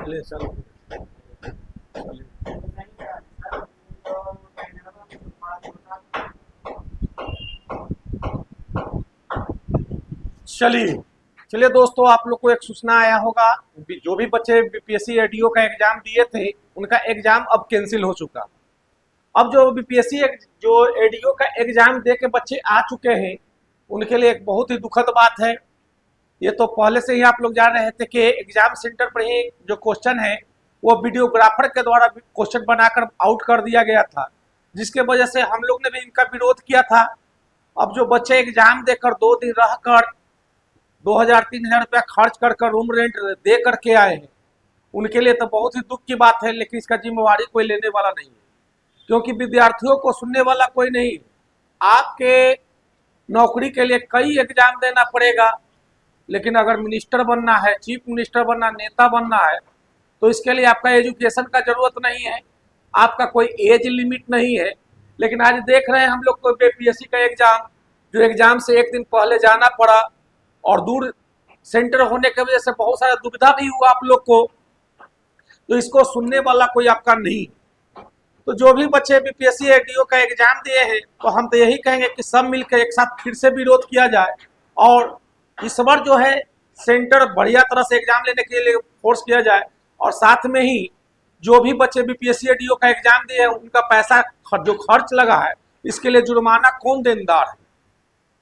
चलिए चलो चलिए। चलिए चलिए दोस्तों, आप लोग को एक सूचना आया होगा। जो भी बच्चे बीपीएससी एडीओ का एग्जाम दिए थे, उनका एग्जाम अब कैंसिल हो चुका। अब जो बीपीएससी जो एडीओ का एग्जाम दे के बच्चे आ चुके हैं, उनके लिए एक बहुत ही दुखद बात है। ये तो पहले से ही आप लोग जान रहे थे कि एग्जाम सेंटर पर ही जो क्वेश्चन है वो वीडियोग्राफर के द्वारा क्वेश्चन बनाकर आउट कर दिया गया था, जिसके वजह से हम लोग ने भी इनका विरोध किया था। अब जो बच्चे एग्जाम देकर 2 दिन रहकर 2000-3000 रुपया खर्च कर रूम रेंट दे करके आए हैं, उनके लिए तो बहुत ही दुख की बात है, लेकिन इसका जिम्मेवारी कोई लेने वाला नहीं है, क्योंकि विद्यार्थियों को सुनने वाला कोई नहीं है। आपके नौकरी के लिए कई एग्जाम देना पड़ेगा, लेकिन अगर मिनिस्टर बनना है, चीफ मिनिस्टर बनना, नेता बनना है, तो इसके लिए आपका एजुकेशन का जरूरत नहीं है, आपका कोई एज लिमिट नहीं है। लेकिन आज देख रहे हैं हम लोग को बीपीएससी का एग्जाम, जो एग्जाम से एक दिन पहले जाना पड़ा और दूर सेंटर होने की वजह से बहुत सारा दुविधा भी हुआ आप लोग को, तो इसको सुनने वाला कोई आपका नहीं। तो जो भी बच्चे बीपीएससी एडीओ का एग्जाम दिए हैं, तो हम तो यही कहेंगे कि सब मिलकर एक साथ फिर से विरोध किया जाए और इस बार जो है सेंटर बढ़िया तरह से एग्जाम लेने के लिए फोर्स किया जाए, और साथ में ही जो भी बच्चे बीपीएससी एडीओ का एग्जाम दिए हैं उनका पैसा जो खर्च लगा है, इसके लिए जुर्माना कौन देनदार है।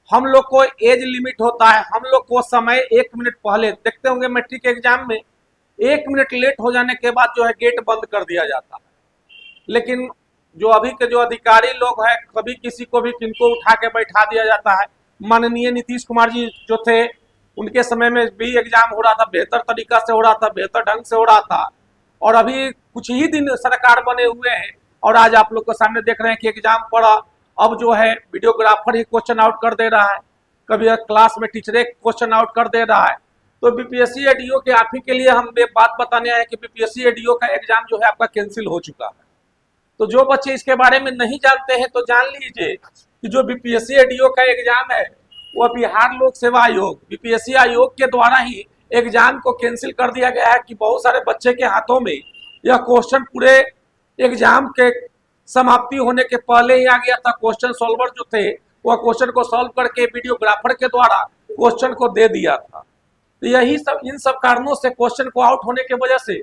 हम लोग को एज लिमिट होता है, हम लोग को समय 1 मिनट पहले देखते होंगे मैट्रिक एग्जाम में 1 मिनट लेट हो जाने के बाद जो है गेट बंद कर दिया जाता है। लेकिन जो अभी के जो अधिकारी लोग हैं, कभी किसी को भी किनको उठा के बैठा दिया जाता है। माननीय नीतीश कुमार जी जो थे, उनके समय में भी एग्जाम हो रहा था, बेहतर तरीका से हो रहा था, बेहतर ढंग से हो रहा था, और अभी कुछ ही दिन सरकार बने हुए हैं और आज आप लोग के सामने देख रहे हैं कि एग्जाम पड़ा। अब जो है वीडियोग्राफर ही क्वेश्चन आउट कर दे रहा है, कभी क्लास में टीचर क्वेश्चन आउट कर दे रहा है। तो बीपीएससी एडीओ के आप ही के लिए हम ये बात बताने आए कि बीपीएससी एडीओ का एग्जाम जो है आपका कैंसिल हो चुका है। तो जो बच्चे इसके बारे में नहीं जानते हैं, तो जान लीजिए कि जो बीपीएससी एडीओ का एग्जाम है वो बिहार लोक सेवा आयोग, बीपीएससी आयोग के द्वारा ही एग्जाम को कैंसिल कर दिया गया है कि बहुत सारे बच्चे के हाथों में यह क्वेश्चन पूरे एग्जाम के समाप्ति होने के पहले ही आ गया था। क्वेश्चन सॉल्वर जो थे वह क्वेश्चन को सॉल्व करके वीडियोग्राफर के द्वारा क्वेश्चन को दे दिया था। तो यही सब, इन सब कारणों से क्वेश्चन को आउट होने की वजह से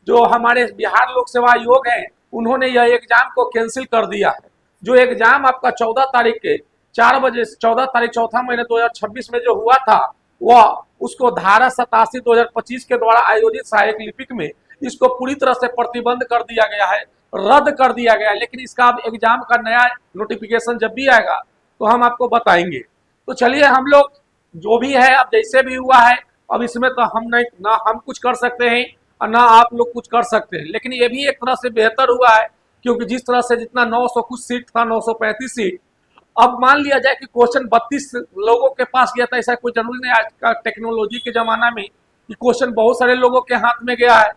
जो हमारे बिहार लोक सेवा आयोग है, उन्होंने यह एग्जाम को कैंसिल कर दिया है। जो एग्जाम आपका 14 तारीख के 4 बजे, 14 तारीख चौथा महीने 2026 में जो हुआ था, वह उसको धारा 87/2025 के द्वारा आयोजित सहायक लिपिक में इसको पूरी तरह से प्रतिबंध कर दिया गया है, रद्द कर दिया गया है। लेकिन इसका अब एग्जाम का नया नोटिफिकेशन जब भी आएगा तो हम आपको बताएंगे। तो चलिए, हम लोग जो भी है, अब जैसे भी हुआ है, अब इसमें तो हम नहीं, ना हम कुछ कर सकते हैं और ना आप लोग कुछ कर सकते हैं। लेकिन ये भी एक तरह से बेहतर हुआ है, क्योंकि जिस तरह से जितना 900 कुछ सीट था, 935 सीट, अब मान लिया जाए कि क्वेश्चन 32 लोगों के पास गया था। ऐसा कोई जरूरी नहीं आज का टेक्नोलॉजी के जमाना में कि क्वेश्चन बहुत सारे लोगों के हाथ में गया है।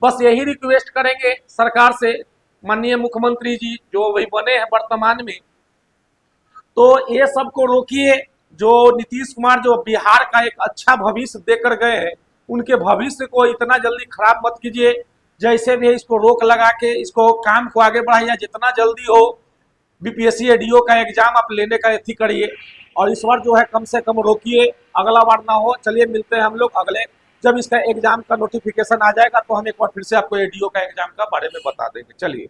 बस यही रिक्वेस्ट करेंगे सरकार से, माननीय मुख्यमंत्री जी जो वही बने हैं वर्तमान में, तो ये सब को रोकिए। जो नीतीश कुमार जो बिहार का एक अच्छा भविष्य देकर गए हैं, उनके भविष्य को इतना जल्दी खराब मत कीजिए। जैसे भी इसको रोक लगा के इसको काम को आगे बढ़ाइए, जितना जल्दी हो बीपीएससी एडीओ का एग्जाम आप लेने का एथी करिए, और इस बार जो है कम से कम रोकिए, अगला बार ना हो। चलिए, मिलते हैं हम लोग अगले, जब इसका एग्जाम का नोटिफिकेशन आ जाएगा तो हम एक बार फिर से आपको एडीओ का एग्जाम का बारे में बता देंगे। चलिए।